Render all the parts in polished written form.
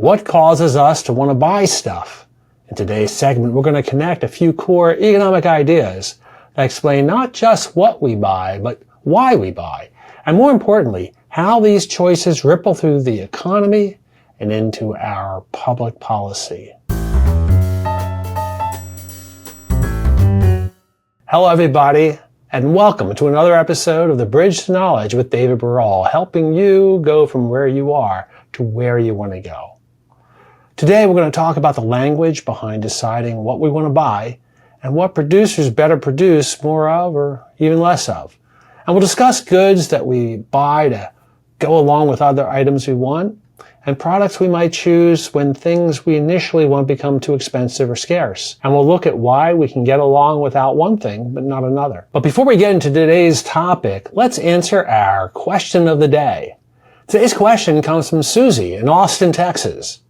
What causes us to want to buy stuff? In today's segment, we're going to connect a few core economic ideas that explain not just what we buy, but why we buy, and more importantly, how these choices ripple through the economy and into our public policy. Hello, everybody, and welcome to another episode of The Bridge to Knowledge with David Barral, helping you go from where you are to where you want to go. Today, we're going to talk about the language behind deciding what we want to buy and what producers better produce more of or even less of. And we'll discuss goods that we buy to go along with other items we want and products we might choose when things we initially want become too expensive or scarce. And we'll look at why we can get along without one thing but not another. But before we get into today's topic, let's answer our question of the day. Today's question comes from Susie in Austin, Texas.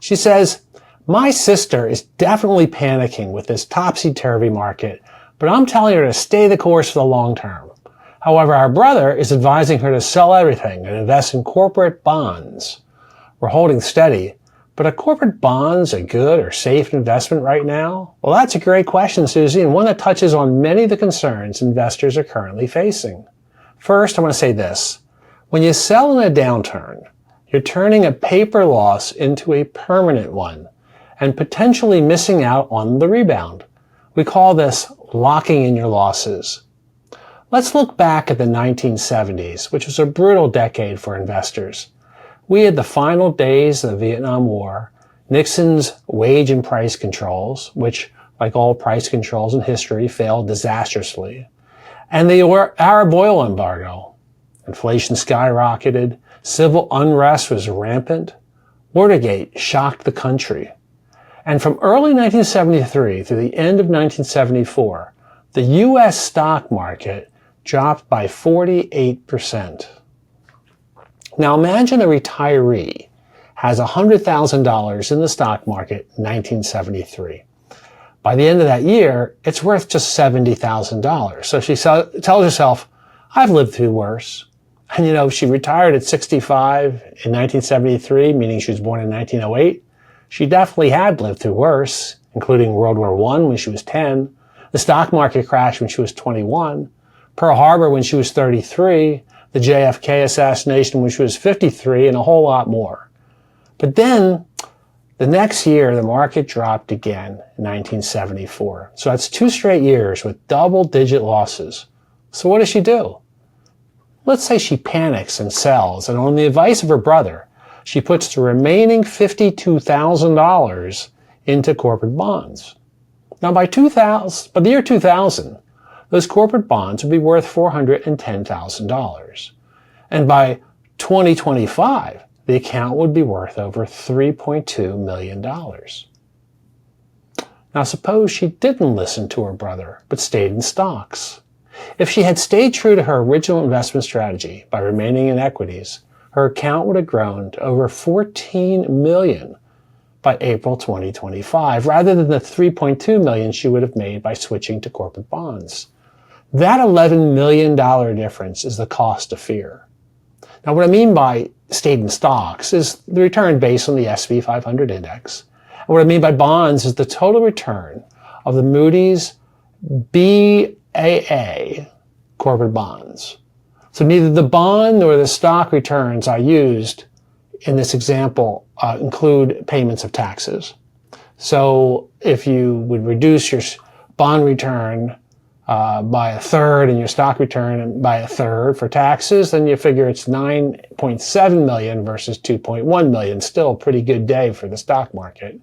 She says, "My sister is definitely panicking with this topsy-turvy market, but I'm telling her to stay the course for the long term. However, our brother is advising her to sell everything and invest in corporate bonds. We're holding steady, but are corporate bonds a good or safe investment right now?" Well, that's a great question, Susie, and one that touches on many of the concerns investors are currently facing. First, I want to say this. When you sell in a downturn, you're turning a paper loss into a permanent one and potentially missing out on the rebound. We call this locking in your losses. Let's look back at the 1970s, which was a brutal decade for investors. We had the final days of the Vietnam War, Nixon's wage and price controls, which, like all price controls in history, failed disastrously, and the Arab oil embargo. Inflation skyrocketed, civil unrest was rampant, Watergate shocked the country. And from early 1973 through the end of 1974, the U.S. stock market dropped by 48%. Now imagine a retiree has $100,000 in the stock market in 1973. By the end of that year, it's worth just $70,000. So she tells herself, I've lived through worse. And she retired at 65 in 1973, meaning she was born in 1908. She definitely had lived through worse, including World War I when she was 10, the stock market crash when she was 21, Pearl Harbor when she was 33, the JFK assassination when she was 53, and a whole lot more. But then, the next year, the market dropped again in 1974. So that's 2 straight years with double-digit losses. So what does she do? Let's say she panics and sells, and on the advice of her brother, she puts the remaining $52,000 into corporate bonds. Now by the year 2000, those corporate bonds would be worth $410,000. And by 2025, the account would be worth over $3.2 million. Now suppose she didn't listen to her brother, but stayed in stocks. If she had stayed true to her original investment strategy by remaining in equities, her account would have grown to over $14 million by April 2025, rather than the $3.2 million she would have made by switching to corporate bonds. That $11 million difference is the cost of fear. Now, what I mean by stayed in stocks is the return based on the S&P 500 index. And what I mean by bonds is the total return of the Moody's BAA corporate bonds. So neither the bond nor the stock returns I used in this example include payments of taxes. So if you would reduce your bond return by a third and your stock return by a third for taxes, then you figure it's 9.7 million versus 2.1 million. Still a pretty good day for the stock market.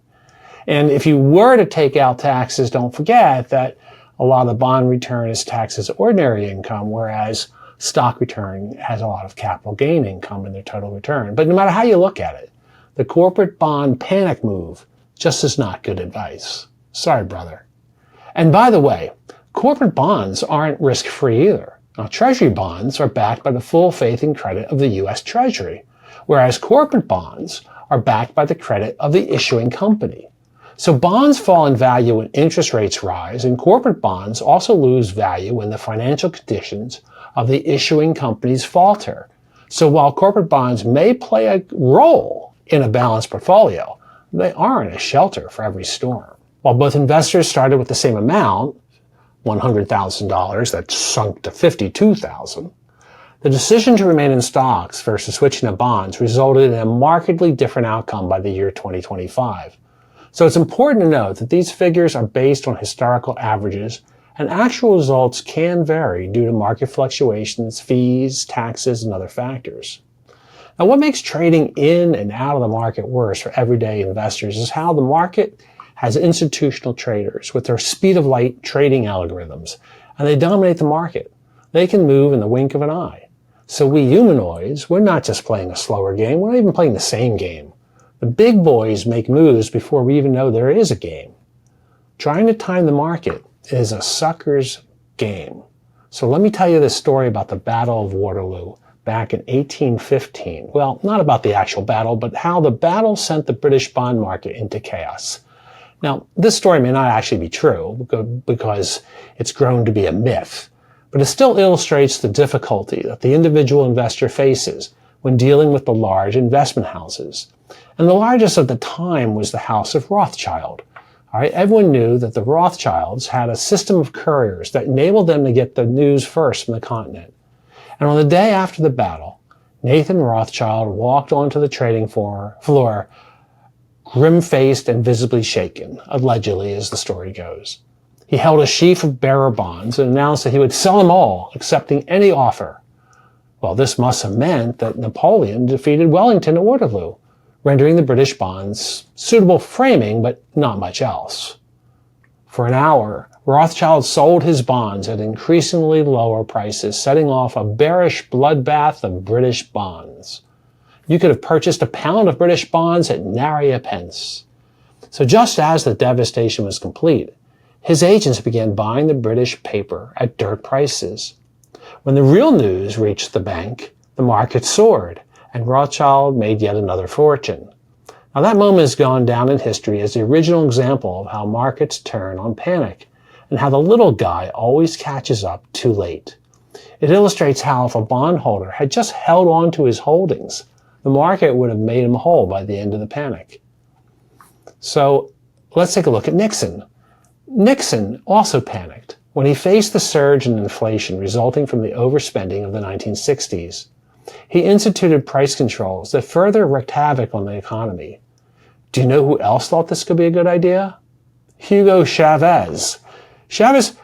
And if you were to take out taxes, don't forget that a lot of the bond return is taxed as ordinary income, whereas stock return has a lot of capital gain income in their total return. But no matter how you look at it, the corporate bond panic move just is not good advice. Sorry, brother. And by the way, corporate bonds aren't risk-free either. Now, Treasury bonds are backed by the full faith and credit of the U.S. Treasury, whereas corporate bonds are backed by the credit of the issuing company. So bonds fall in value when interest rates rise, and corporate bonds also lose value when the financial conditions of the issuing companies falter. So while corporate bonds may play a role in a balanced portfolio, they aren't a shelter for every storm. While both investors started with the same amount, $100,000 that sunk to $52,000, the decision to remain in stocks versus switching to bonds resulted in a markedly different outcome by the year 2025. So it's important to note that these figures are based on historical averages, and actual results can vary due to market fluctuations, fees, taxes, and other factors. Now, what makes trading in and out of the market worse for everyday investors is how the market has institutional traders with their speed of light trading algorithms, and they dominate the market. They can move in the wink of an eye. So we humanoids, we're not just playing a slower game, we're not even playing the same game. The big boys make moves before we even know there is a game. Trying to time the market is a sucker's game. So let me tell you this story about the Battle of Waterloo back in 1815. Well, not about the actual battle, but how the battle sent the British bond market into chaos. Now, this story may not actually be true because it's grown to be a myth, but it still illustrates the difficulty that the individual investor faces when dealing with the large investment houses. And the largest at the time was the House of Rothschild. All right, everyone knew that the Rothschilds had a system of couriers that enabled them to get the news first from the continent. And on the day after the battle, Nathan Rothschild walked onto the trading floor, grim-faced and visibly shaken, allegedly, as the story goes. He held a sheaf of bearer bonds and announced that he would sell them all, accepting any offer. Well, this must have meant that Napoleon defeated Wellington at Waterloo, rendering the British bonds suitable for framing, but not much else. For an hour, Rothschild sold his bonds at increasingly lower prices, setting off a bearish bloodbath of British bonds. You could have purchased a pound of British bonds at nary a pence. So just as the devastation was complete, his agents began buying the British paper at dirt prices. When the real news reached the bank, the market soared, and Rothschild made yet another fortune. Now that moment has gone down in history as the original example of how markets turn on panic, and how the little guy always catches up too late. It illustrates how if a bondholder had just held on to his holdings, the market would have made him whole by the end of the panic. So let's take a look at Nixon. Nixon also panicked when he faced the surge in inflation resulting from the overspending of the 1960s. He instituted price controls that further wreaked havoc on the economy. Do you know who else thought this could be a good idea? Hugo Chavez. Chavez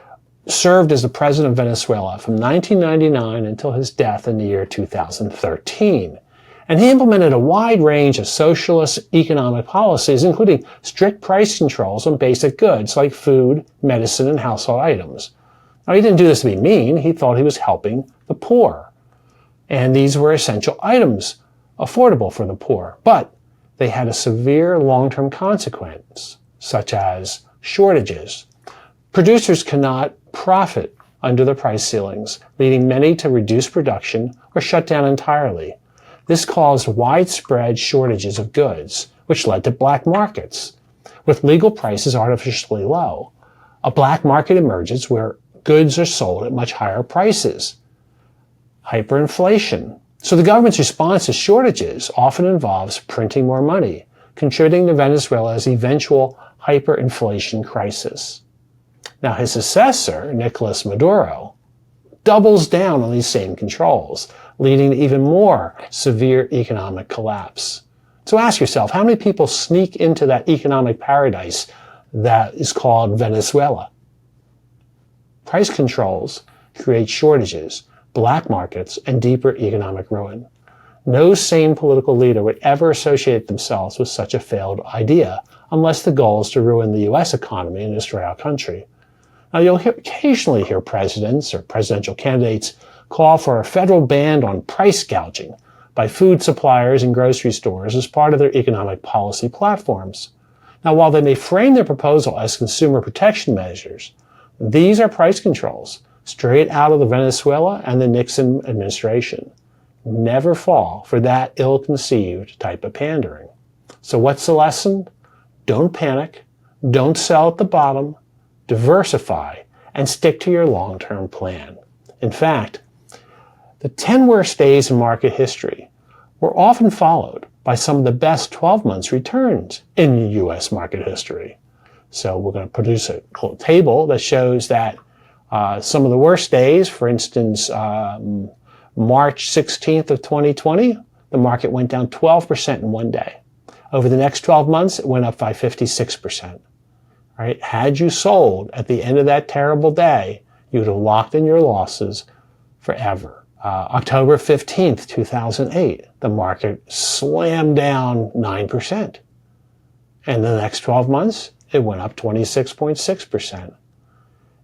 served as the president of Venezuela from 1999 until his death in the year 2013. And he implemented a wide range of socialist economic policies, including strict price controls on basic goods like food, medicine, and household items. Now, he didn't do this to be mean. He thought he was helping the poor. And these were essential items, affordable for the poor. But they had a severe long-term consequence, such as shortages. Producers cannot profit under the price ceilings, leading many to reduce production or shut down entirely. This caused widespread shortages of goods, which led to black markets, with legal prices artificially low. A black market emerges where goods are sold at much higher prices. Hyperinflation. So the government's response to shortages often involves printing more money, contributing to Venezuela's eventual hyperinflation crisis. Now his successor, Nicolas Maduro, doubles down on these same controls, leading to even more severe economic collapse. So ask yourself, how many people sneak into that economic paradise that is called Venezuela? Price controls create shortages, black markets, and deeper economic ruin. No sane political leader would ever associate themselves with such a failed idea, unless the goal is to ruin the U.S. economy and destroy our country. Now, you'll occasionally hear presidents or presidential candidates call for a federal ban on price gouging by food suppliers and grocery stores as part of their economic policy platforms. Now, while they may frame their proposal as consumer protection measures, these are price controls straight out of the Venezuela and the Nixon administration. Never fall for that ill-conceived type of pandering. So what's the lesson? Don't panic, don't sell at the bottom, diversify, and stick to your long-term plan. In fact, the 10 worst days in market history were often followed by some of the best 12 months returns in U.S. market history. So we're going to produce a table that shows that some of the worst days, for instance, March 16th of 2020, the market went down 12% in one day. Over the next 12 months, it went up by 56%. Right? Had you sold at the end of that terrible day, you would have locked in your losses forever. October 15th, 2008, the market slammed down 9%. And the next 12 months, it went up 26.6%.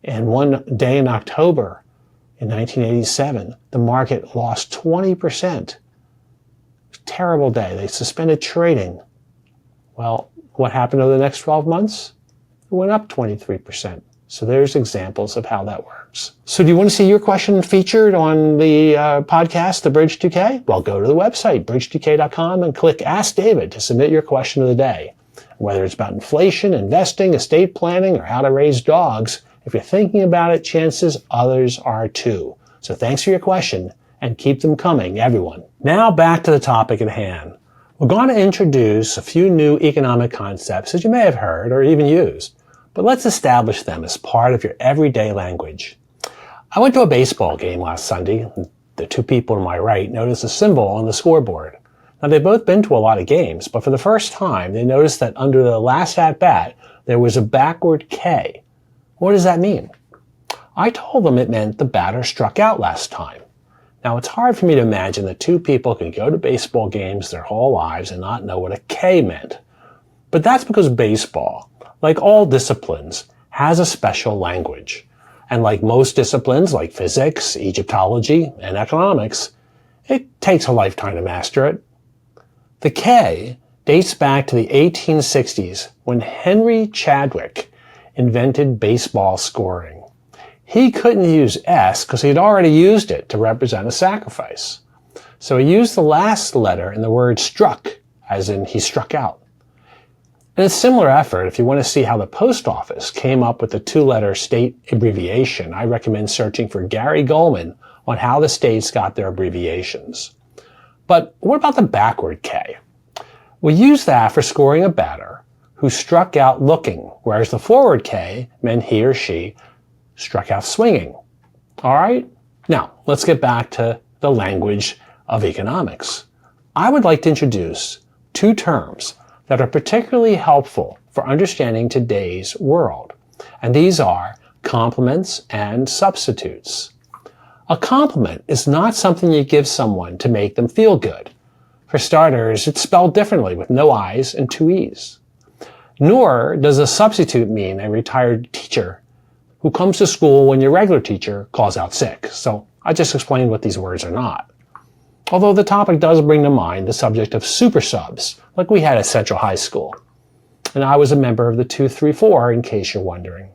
And one day in October in 1987, the market lost 20%. Terrible day. They suspended trading. Well, what happened over the next 12 months? It went up 23%. So there's examples of how that works. So do you want to see your question featured on the podcast, The Bridge 2K? Well, go to the website, bridge2k.com, and click Ask David to submit your question of the day. Whether it's about inflation, investing, estate planning, or how to raise dogs, if you're thinking about it, chances others are too. So thanks for your question, and keep them coming, everyone. Now back to the topic at hand. We're going to introduce a few new economic concepts that you may have heard or even used, but let's establish them as part of your everyday language. I went to a baseball game last Sunday. The two people to my right noticed a symbol on the scoreboard. Now, they've both been to a lot of games, but for the first time, they noticed that under the last at-bat, there was a backward K. What does that mean? I told them it meant the batter struck out last time. Now, it's hard for me to imagine that two people can go to baseball games their whole lives and not know what a K meant. But that's because baseball, like all disciplines, has a special language. And like most disciplines like physics, Egyptology, and economics, it takes a lifetime to master it. The K dates back to the 1860s when Henry Chadwick invented baseball scoring. He couldn't use S because he'd already used it to represent a sacrifice. So he used the last letter in the word struck, as in he struck out. In a similar effort, if you want to see how the post office came up with the two-letter state abbreviation, I recommend searching for Gary Goldman on how the states got their abbreviations. But what about the backward K? We use that for scoring a batter who struck out looking, whereas the forward K meant he or she struck out swinging. All right? Now, let's get back to the language of economics. I would like to introduce two terms that are particularly helpful for understanding today's world, and these are complements and substitutes. A compliment is not something you give someone to make them feel good. For starters, it's spelled differently with no I's and two E's. Nor does a substitute mean a retired teacher who comes to school when your regular teacher calls out sick. So I just explained what these words are not. Although the topic does bring to mind the subject of super subs, like we had at Central High School. And I was a member of the 234, in case you're wondering.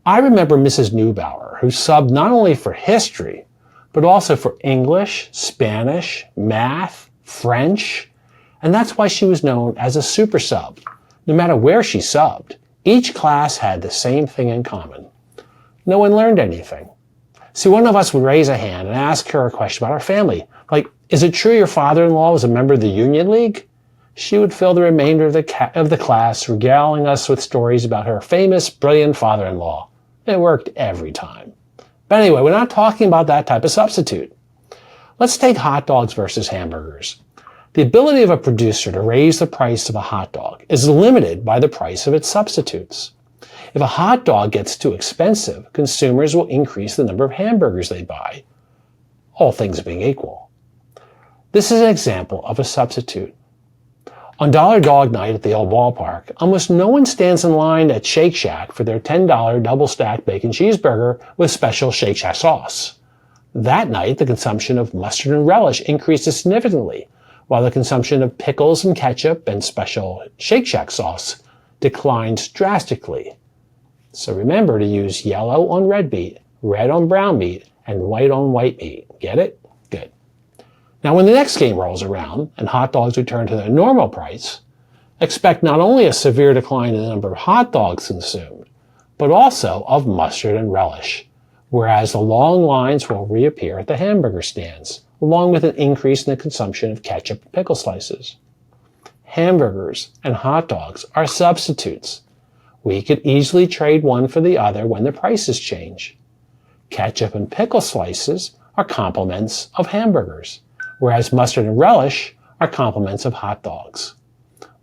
I remember Mrs. Neubauer, who subbed not only for history, but also for English, Spanish, math, French, and that's why she was known as a super sub. No matter where she subbed, each class had the same thing in common. No one learned anything. See, one of us would raise a hand and ask her a question about our family, like, is it true your father-in-law was a member of the Union League? She would fill the remainder of the class regaling us with stories about her famous, brilliant father-in-law. It worked every time. But anyway, we're not talking about that type of substitute. Let's take hot dogs versus hamburgers. The ability of a producer to raise the price of a hot dog is limited by the price of its substitutes. If a hot dog gets too expensive, consumers will increase the number of hamburgers they buy, all things being equal. This is an example of a substitute. On Dollar Dog Night at the old ballpark, almost no one stands in line at Shake Shack for their $10 double-stacked bacon cheeseburger with special Shake Shack sauce. That night, the consumption of mustard and relish increased significantly, while the consumption of pickles and ketchup and special Shake Shack sauce declined drastically. So remember to use yellow on red meat, red on brown meat, and white on white meat. Get it? Good. Now, when the next game rolls around and hot dogs return to their normal price, expect not only a severe decline in the number of hot dogs consumed, but also of mustard and relish. whereas the long lines will reappear at the hamburger stands, along with an increase in the consumption of ketchup and pickle slices. Hamburgers and hot dogs are substitutes. We could easily trade one for the other when the prices change. Ketchup and pickle slices are complements of hamburgers, whereas mustard and relish are complements of hot dogs.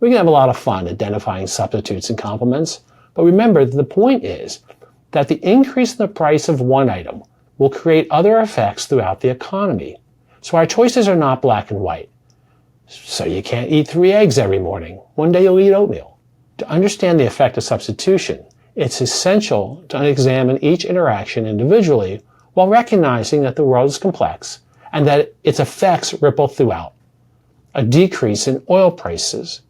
We can have a lot of fun identifying substitutes and complements, but remember that the point is that the increase in the price of one item will create other effects throughout the economy. So our choices are not black and white. So you can't eat 3 eggs every morning. One day you'll eat oatmeal. To understand the effect of substitution, it's essential to examine each interaction individually while recognizing that the world is complex and that its effects ripple throughout. A decrease in oil prices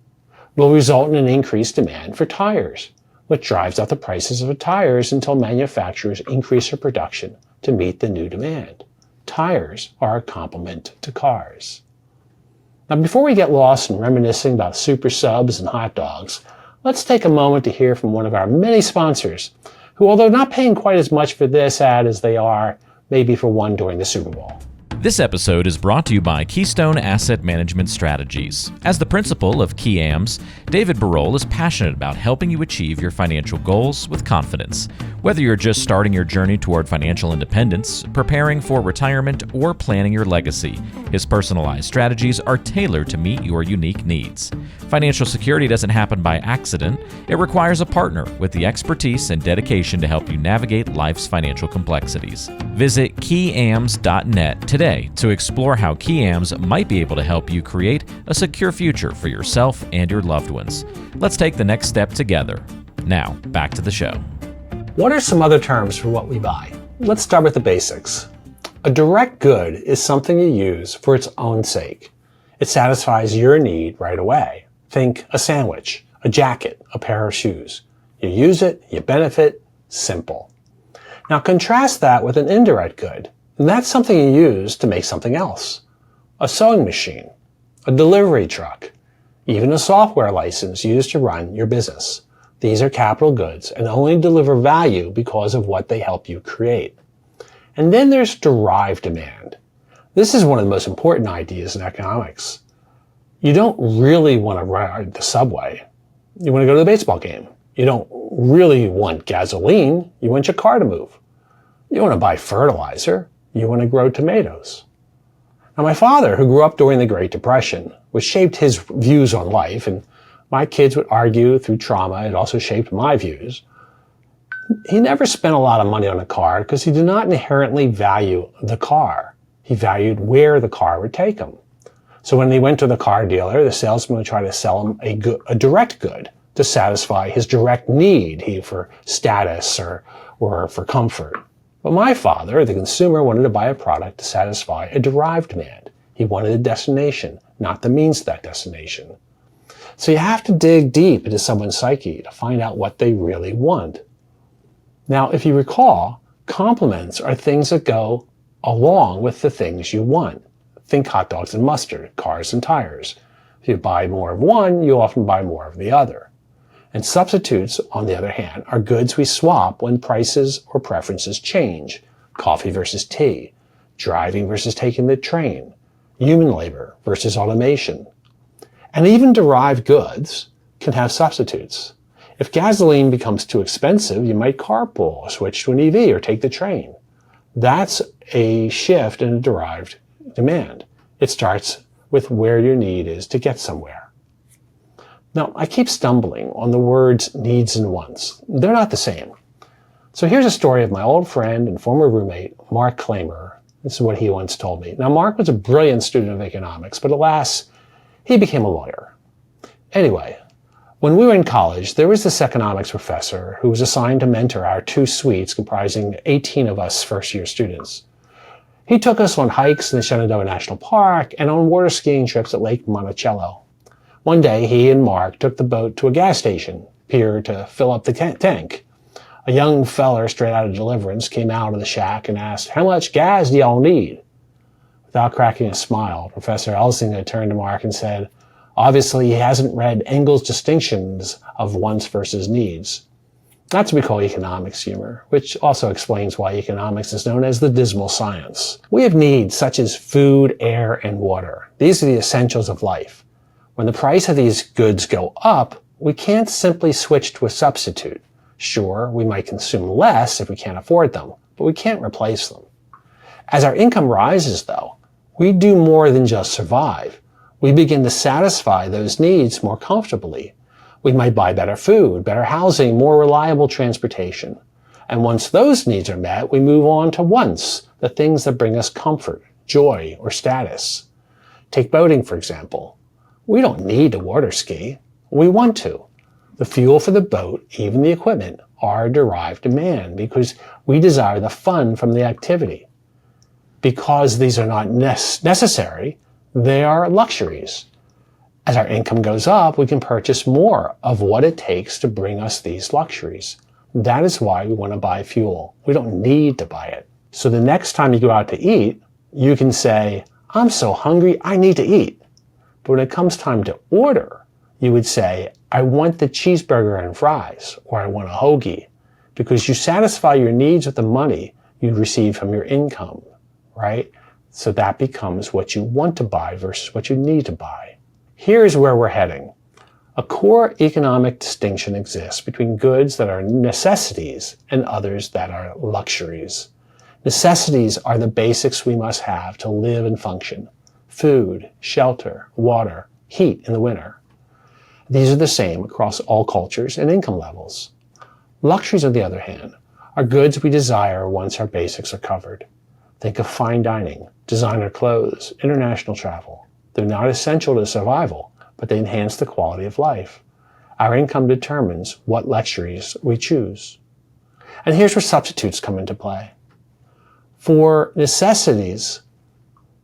will result in an increased demand for tires, which drives up the prices of tires until manufacturers increase their production to meet the new demand. Tires are a complement to cars. Now, before we get lost in reminiscing about super subs and hot dogs, let's take a moment to hear from one of our many sponsors who, although not paying quite as much for this ad as they are maybe for one during the Super Bowl. This episode is brought to you by Keystone Asset Management Strategies. As the principal of KeyAMS, David Barol is passionate about helping you achieve your financial goals with confidence. Whether you're just starting your journey toward financial independence, preparing for retirement, or planning your legacy, his personalized strategies are tailored to meet your unique needs. Financial security doesn't happen by accident. It requires a partner with the expertise and dedication to help you navigate life's financial complexities. Visit keyams.net today to explore how KeyAMS might be able to help you create a secure future for yourself and your loved ones. Let's take the next step together. Now, back to the show. What are some other terms for what we buy? Let's start with the basics. A direct good is something you use for its own sake. It satisfies your need right away. Think a sandwich, a jacket, a pair of shoes. You use it, you benefit, simple. Now contrast that with an indirect good, and that's something you use to make something else. A sewing machine, a delivery truck, even a software license used to run your business. These are capital goods and only deliver value because of what they help you create. And then there's derived demand. This is one of the most important ideas in economics. You don't really want to ride the subway. You want to go to the baseball game. You don't really want gasoline. You want your car to move. You want to buy fertilizer. You want to grow tomatoes. Now, my father, who grew up during the Great Depression, was shaped his views on life, and my kids would argue through trauma it also shaped my views. He never spent a lot of money on a car because he did not inherently value the car. He valued where the car would take him. So when he went to the car dealer, the salesman would try to sell him a direct good to satisfy his direct need for status or for comfort. But my father, the consumer, wanted to buy a product to satisfy a derived demand. He wanted a destination, not the means to that destination. So you have to dig deep into someone's psyche to find out what they really want. Now, if you recall, complements are things that go along with the things you want. Think hot dogs and mustard, cars and tires. If you buy more of one, you often buy more of the other. And substitutes, on the other hand, are goods we swap when prices or preferences change. Coffee versus tea, driving versus taking the train, human labor versus automation. And even derived goods can have substitutes. If gasoline becomes too expensive, you might carpool, or switch to an EV, or take the train. That's a shift in derived demand. It starts with where your need is to get somewhere. Now, I keep stumbling on the words needs and wants. They're not the same. So here's a story of my old friend and former roommate, Mark Klamer. This is what he once told me. Now, Mark was a brilliant student of economics, but alas, he became a lawyer. Anyway, when we were in college, there was this economics professor who was assigned to mentor our 2 suites comprising 18 of us first-year students. He took us on hikes in the Shenandoah National Park and on water skiing trips at Lake Monticello. One day, he and Mark took the boat to a gas station pier to fill up the tank. A young feller straight out of Deliverance came out of the shack and asked, "How much gas do y'all need?" Without cracking a smile, Professor Elsinger turned to Mark and said, "Obviously, he hasn't read Engel's distinctions of wants versus needs." That's what we call economics humor, which also explains why economics is known as the dismal science. We have needs such as food, air, and water. These are the essentials of life. When the price of these goods go up, we can't simply switch to a substitute. Sure, we might consume less if we can't afford them, but we can't replace them. As our income rises, though, we do more than just survive. We begin to satisfy those needs more comfortably. We might buy better food, better housing, more reliable transportation. And once those needs are met, we move on to wants, the things that bring us comfort, joy, or status. Take boating, for example. We don't need to water ski. We want to. The fuel for the boat, even the equipment, are derived demand because we desire the fun from the activity. Because these are not necessary, they are luxuries. As our income goes up, we can purchase more of what it takes to bring us these luxuries. That is why we want to buy fuel. We don't need to buy it. So the next time you go out to eat, you can say, I'm so hungry, I need to eat. But when it comes time to order, you would say, I want the cheeseburger and fries, or I want a hoagie, because you satisfy your needs with the money you receive from your income, right? So that becomes what you want to buy versus what you need to buy. Here's where we're heading. A core economic distinction exists between goods that are necessities and others that are luxuries. Necessities are the basics we must have to live and function. Food, shelter, water, heat in the winter. These are the same across all cultures and income levels. Luxuries, on the other hand, are goods we desire once our basics are covered. Think of fine dining, designer clothes, international travel. They're not essential to survival, but they enhance the quality of life. Our income determines what luxuries we choose. And here's where substitutes come into play. For necessities,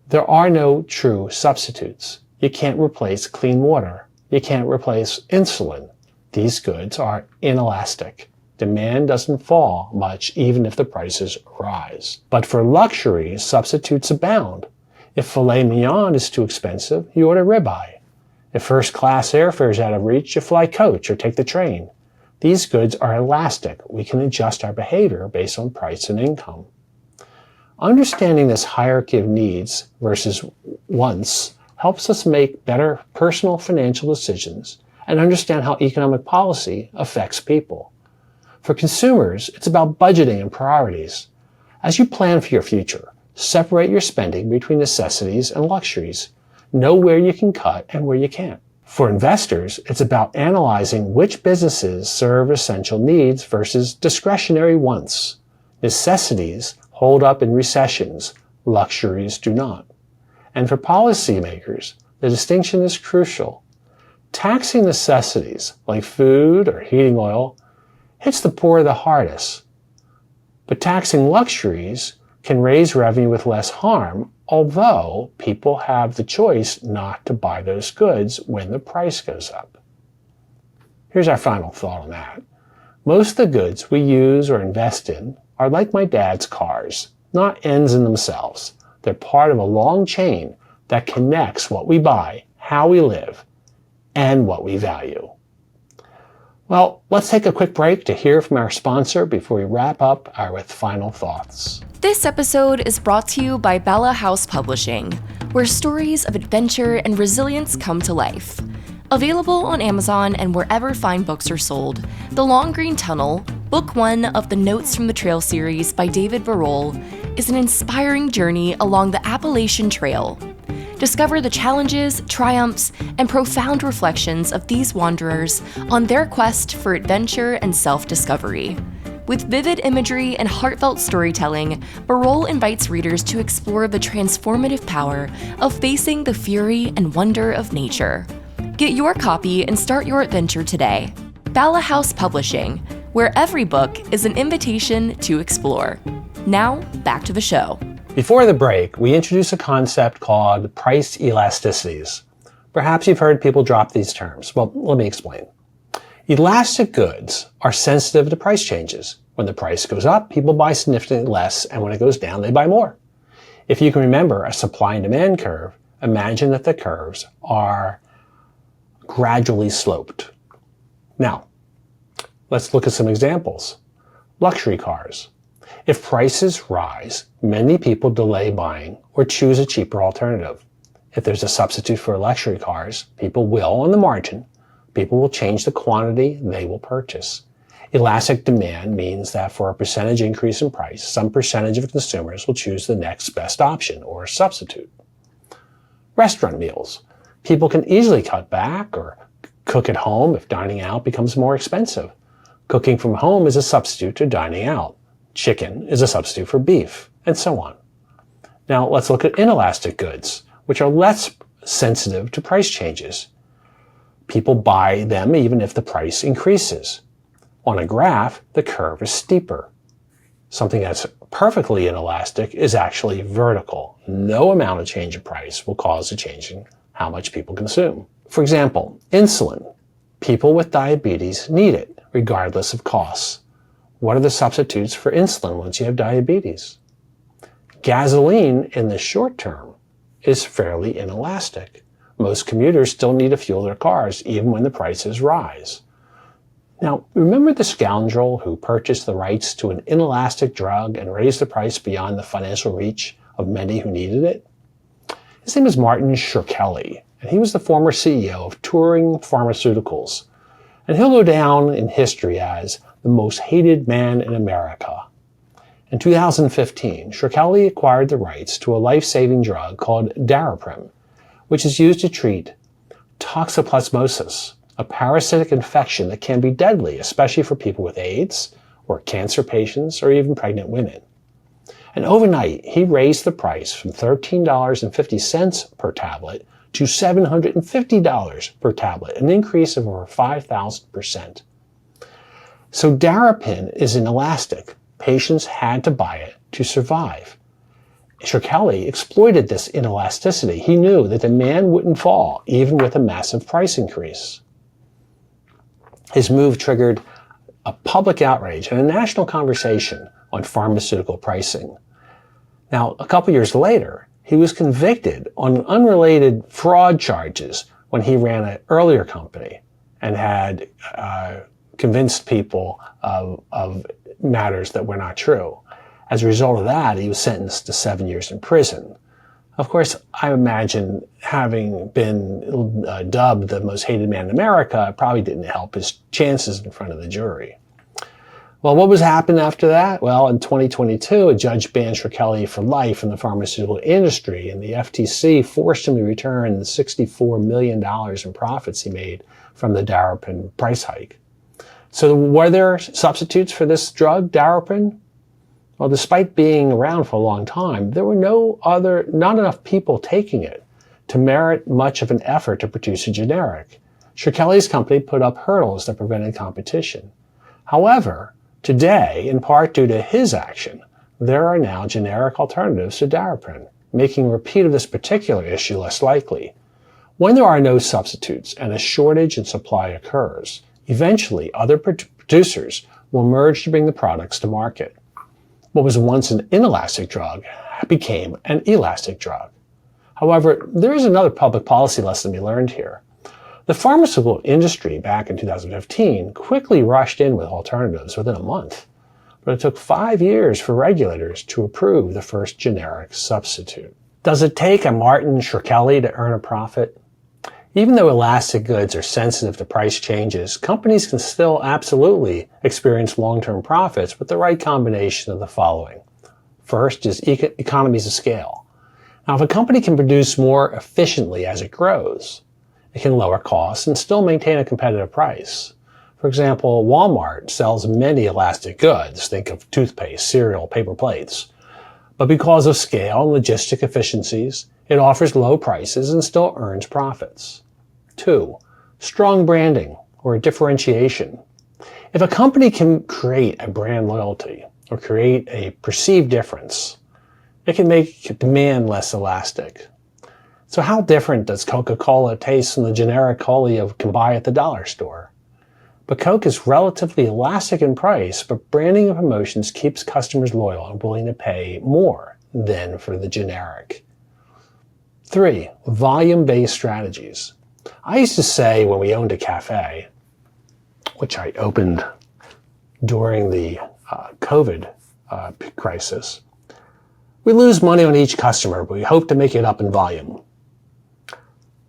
there are no true substitutes. You can't replace clean water. You can't replace insulin. These goods are inelastic. Demand doesn't fall much even if the prices rise. But for luxuries, substitutes abound. If filet mignon is too expensive, you order ribeye. If first-class airfare is out of reach, you fly coach or take the train. These goods are elastic. We can adjust our behavior based on price and income. Understanding this hierarchy of needs versus wants helps us make better personal financial decisions and understand how economic policy affects people. For consumers, it's about budgeting and priorities. As you plan for your future, separate your spending between necessities and luxuries. Know where you can cut and where you can't. For investors, it's about analyzing which businesses serve essential needs versus discretionary wants. Necessities hold up in recessions, luxuries do not. And for policymakers, the distinction is crucial. Taxing necessities like food or heating oil hits the poor the hardest. But taxing luxuries can raise revenue with less harm, although people have the choice not to buy those goods when the price goes up. Here's our final thought on that. Most of the goods we use or invest in are like my dad's cars, not ends in themselves. They're part of a long chain that connects what we buy, how we live, and what we value. Well, let's take a quick break to hear from our sponsor before we wrap up with final thoughts. This episode is brought to you by Bala House Publishing, where stories of adventure and resilience come to life. Available on Amazon and wherever fine books are sold, The Long Green Tunnel, Book 1 of the Notes from the Trail series by David Barol, is an inspiring journey along the Appalachian Trail. Discover the challenges, triumphs, and profound reflections of these wanderers on their quest for adventure and self-discovery. With vivid imagery and heartfelt storytelling, Barol invites readers to explore the transformative power of facing the fury and wonder of nature. Get your copy and start your adventure today. Bala House Publishing, where every book is an invitation to explore. Now, back to the show. Before the break, we introduced a concept called price elasticities. Perhaps you've heard people drop these terms. Well, let me explain. Elastic goods are sensitive to price changes. When the price goes up, people buy significantly less, and when it goes down, they buy more. If you can remember a supply and demand curve, imagine that the curves are gradually sloped. Now, Let's look at some examples. Luxury cars. If prices rise, many people delay buying or choose a cheaper alternative. If there's a substitute for luxury cars, people will, on the margin, people will change the quantity they will purchase. Elastic demand means that for a percentage increase in price, some percentage of consumers will choose the next best option or substitute. Restaurant meals. People can easily cut back or cook at home if dining out becomes more expensive. Cooking from home is a substitute to dining out. Chicken is a substitute for beef, and so on. Now let's look at inelastic goods, which are less sensitive to price changes. People buy them even if the price increases. On a graph, the curve is steeper. Something that's perfectly inelastic is actually vertical. No amount of change in price will cause a change in how much people consume. For example, insulin. People with diabetes need it, regardless of costs. What are the substitutes for insulin once you have diabetes? Gasoline, in the short term, is fairly inelastic. Most commuters still need to fuel their cars, even when the prices rise. Now, remember the scoundrel who purchased the rights to an inelastic drug and raised the price beyond the financial reach of many who needed it? His name is Martin Shkreli, and he was the former CEO of Turing Pharmaceuticals. And he'll go down in history as the most hated man in America. In 2015, Shkreli acquired the rights to a life-saving drug called Derived, which is used to treat toxoplasmosis, a parasitic infection that can be deadly, especially for people with AIDS, or cancer patients, or even pregnant women. And overnight, he raised the price from $13.50 per tablet to $750 per tablet, an increase of over 5,000%. So Darapin is inelastic. Patients had to buy it to survive. Shkreli exploited this inelasticity. He knew that demand wouldn't fall, even with a massive price increase. His move triggered a public outrage and a national conversation on pharmaceutical pricing. Now, a couple years later, he was convicted on unrelated fraud charges when he ran an earlier company and had convinced people of matters that were not true. As a result of that, he was sentenced to 7 years in prison. Of course, I imagine having been dubbed the most hated man in America probably didn't help his chances in front of the jury. Well, what was happening after that? Well, in 2022, a judge banned Shkreli for life from the pharmaceutical industry, and the FTC forced him to return the $64 million in profits he made from the Darapin price hike. So were there substitutes for this drug, Darapin? Well, despite being around for a long time, there were not enough people taking it to merit much of an effort to produce a generic. Shkreli's company put up hurdles that prevented competition. However, today, in part due to his action, there are now generic alternatives to Darapin, making a repeat of this particular issue less likely. When there are no substitutes and a shortage in supply occurs, eventually other producers will merge to bring the products to market. What was once an inelastic drug became an elastic drug. However, there is another public policy lesson to be learned here. The pharmaceutical industry back in 2015 quickly rushed in with alternatives within a month, but it took 5 years for regulators to approve the first generic substitute. Does it take a Martin Shkreli to earn a profit? Even though elastic goods are sensitive to price changes, companies can still absolutely experience long-term profits with the right combination of the following. First is economies of scale. Now, if a company can produce more efficiently as it grows, it can lower costs and still maintain a competitive price. For example, Walmart sells many elastic goods. Think of toothpaste, cereal, paper plates. But because of scale and logistic efficiencies, it offers low prices and still earns profits. 2, strong branding or differentiation. If a company can create a brand loyalty or create a perceived difference, it can make demand less elastic. So how different does Coca-Cola taste from the generic cola you can buy at the dollar store? But Coke is relatively elastic in price, but branding and promotions keeps customers loyal and willing to pay more than for the generic. 3, volume-based strategies. I used to say when we owned a cafe, which I opened during the COVID crisis. We lose money on each customer, but we hope to make it up in volume.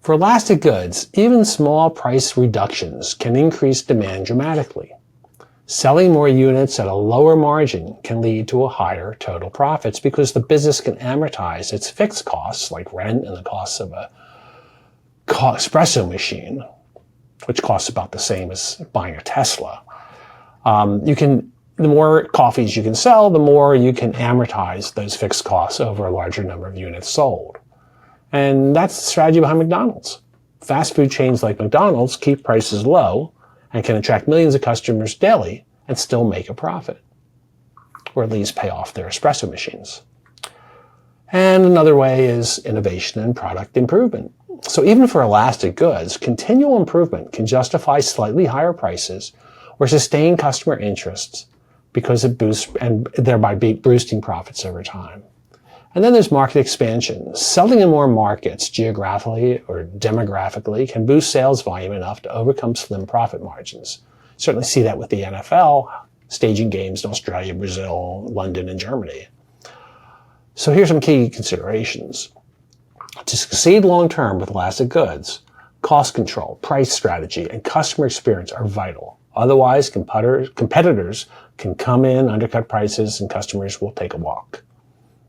For elastic goods, even small price reductions can increase demand dramatically. Selling more units at a lower margin can lead to a higher total profits because the business can amortize its fixed costs like rent and the costs of a espresso machine, which costs about the same as buying a Tesla. The more coffees you can sell, the more you can amortize those fixed costs over a larger number of units sold. And that's the strategy behind McDonald's. Fast food chains like McDonald's keep prices low and can attract millions of customers daily and still make a profit, or at least pay off their espresso machines. And another way is innovation and product improvement. So even for elastic goods, continual improvement can justify slightly higher prices or sustain customer interests because it boosts and thereby boosting profits over time. And then there's market expansion. Selling in more markets geographically or demographically can boost sales volume enough to overcome slim profit margins. Certainly see that with the NFL staging games in Australia, Brazil, London, and Germany. So here's some key considerations. To succeed long-term with elastic goods, cost control, price strategy, and customer experience are vital. Otherwise, competitors can come in, undercut prices, and customers will take a walk.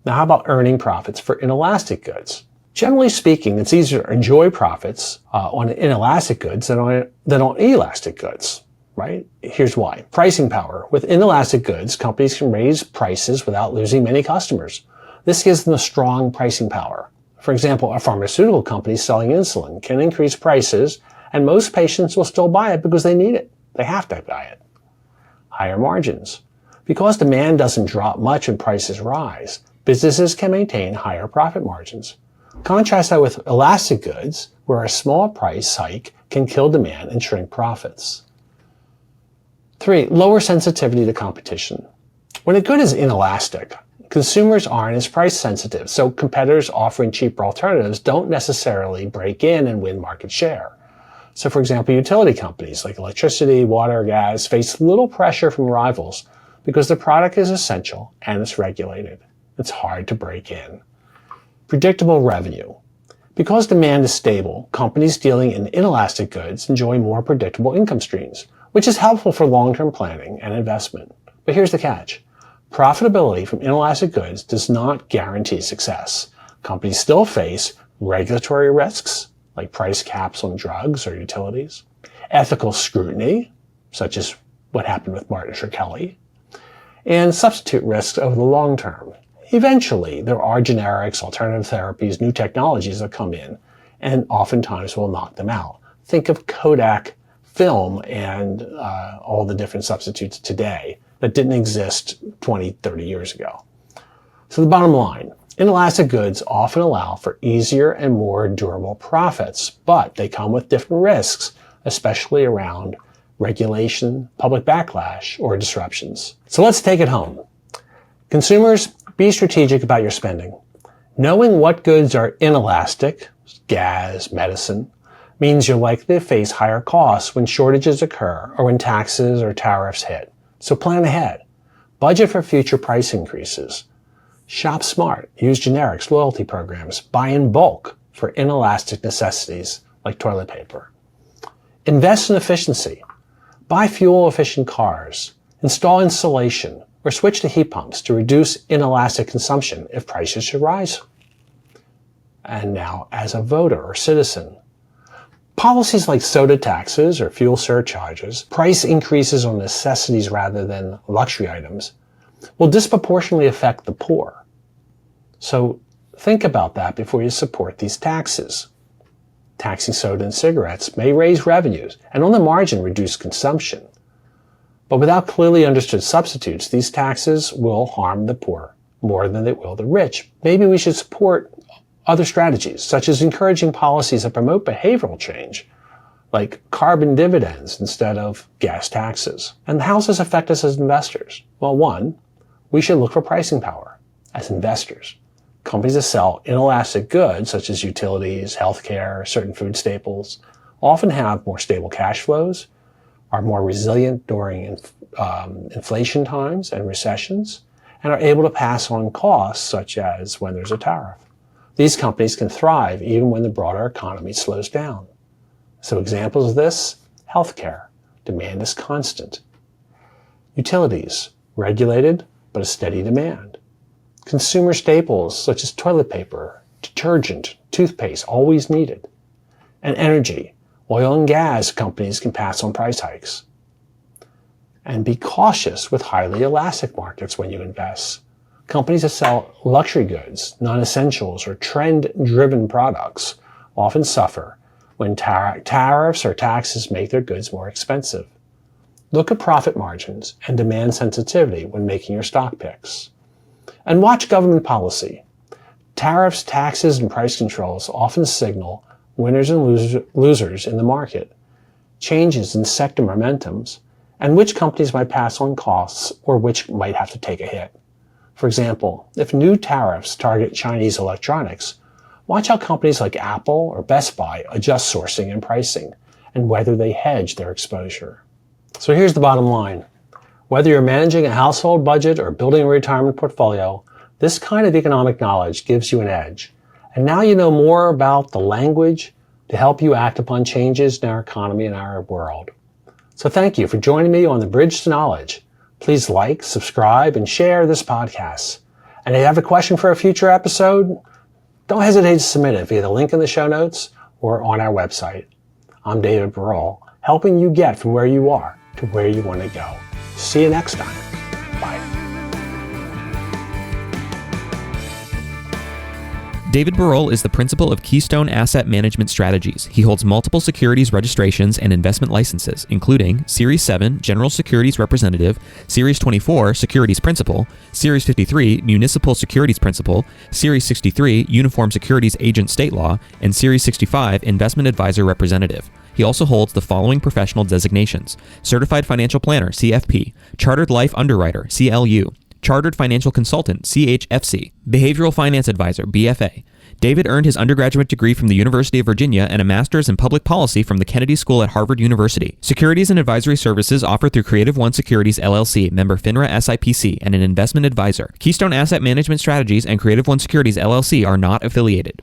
Now, how about earning profits for inelastic goods? Generally speaking, it's easier to enjoy profits on inelastic goods than on elastic goods, right? Here's why. Pricing power. With inelastic goods, companies can raise prices without losing many customers. This gives them a strong pricing power. For example, a pharmaceutical company selling insulin can increase prices, and most patients will still buy it because they need it. They have to buy it. Higher margins. Because demand doesn't drop much when prices rise, businesses can maintain higher profit margins. Contrast that with elastic goods, where a small price hike can kill demand and shrink profits. 3. Lower sensitivity to competition. When a good is inelastic, consumers aren't as price sensitive, so competitors offering cheaper alternatives don't necessarily break in and win market share. So for example, utility companies like electricity, water, gas face little pressure from rivals because the product is essential and it's regulated. It's hard to break in. Predictable revenue. Because demand is stable, companies dealing in inelastic goods enjoy more predictable income streams, which is helpful for long-term planning and investment. But here's the catch. Profitability from inelastic goods does not guarantee success. Companies still face regulatory risks, like price caps on drugs or utilities, ethical scrutiny, such as what happened with Martin Shkreli, and substitute risks over the long term. Eventually, there are generics, alternative therapies, new technologies that come in, and oftentimes will knock them out. Think of Kodak film and all the different substitutes today that didn't exist 20, 30 years ago. So the bottom line, inelastic goods often allow for easier and more durable profits, but they come with different risks, especially around regulation, public backlash, or disruptions. So let's take it home. Consumers, be strategic about your spending. Knowing what goods are inelastic, gas, medicine, means you're likely to face higher costs when shortages occur or when taxes or tariffs hit. So plan ahead. Budget for future price increases. Shop smart. Use generics, loyalty programs. Buy in bulk for inelastic necessities like toilet paper. Invest in efficiency. Buy fuel-efficient cars. Install insulation or switch to heat pumps to reduce inelastic consumption if prices should rise. And now, as a voter or citizen, policies like soda taxes or fuel surcharges, price increases on necessities rather than luxury items, will disproportionately affect the poor. So think about that before you support these taxes. Taxing soda and cigarettes may raise revenues and on the margin reduce consumption. But without clearly understood substitutes, these taxes will harm the poor more than they will the rich. Maybe we should support other strategies, such as encouraging policies that promote behavioral change, like carbon dividends instead of gas taxes. And how does this affect us as investors? Well, one, we should look for pricing power as investors. Companies that sell inelastic goods, such as utilities, healthcare, certain food staples, often have more stable cash flows, are more resilient during inflation times and recessions, and are able to pass on costs such as when there's a tariff. These companies can thrive even when the broader economy slows down. So examples of this: healthcare, demand is constant. Utilities, regulated but a steady demand. Consumer staples such as toilet paper, detergent, toothpaste, always needed. And energy, oil and gas companies can pass on price hikes. And be cautious with highly elastic markets when you invest. Companies that sell luxury goods, non-essentials, or trend-driven products often suffer when tariffs or taxes make their goods more expensive. Look at profit margins and demand sensitivity when making your stock picks. And watch government policy. Tariffs, taxes, and price controls often signal winners and losers in the market, changes in sector momentums, and which companies might pass on costs or which might have to take a hit. For example, if new tariffs target Chinese electronics, watch how companies like Apple or Best Buy adjust sourcing and pricing, and whether they hedge their exposure. So here's the bottom line. Whether you're managing a household budget or building a retirement portfolio, this kind of economic knowledge gives you an edge. And now you know more about the language to help you act upon changes in our economy and our world. So thank you for joining me on the Bridge to Knowledge. Please like, subscribe, and share this podcast. And if you have a question for a future episode, don't hesitate to submit it via the link in the show notes or on our website. I'm David Barol, helping you get from where you are to where you want to go. See you next time. Bye. David Barol is the principal of Keystone Asset Management Strategies. He holds multiple securities registrations and investment licenses, including Series 7, General Securities Representative, Series 24, Securities Principal, Series 53, Municipal Securities Principal, Series 63, Uniform Securities Agent State Law, and Series 65, Investment Advisor Representative. He also holds the following professional designations: Certified Financial Planner, CFP, Chartered Life Underwriter, CLU, Chartered Financial Consultant, CHFC, Behavioral Finance Advisor, BFA. David earned his undergraduate degree from the University of Virginia and a master's in public policy from the Kennedy School at Harvard University. Securities and advisory services offered through Creative One Securities LLC, member FINRA SIPC, and an investment advisor. Keystone Asset Management Strategies and Creative One Securities LLC are not affiliated.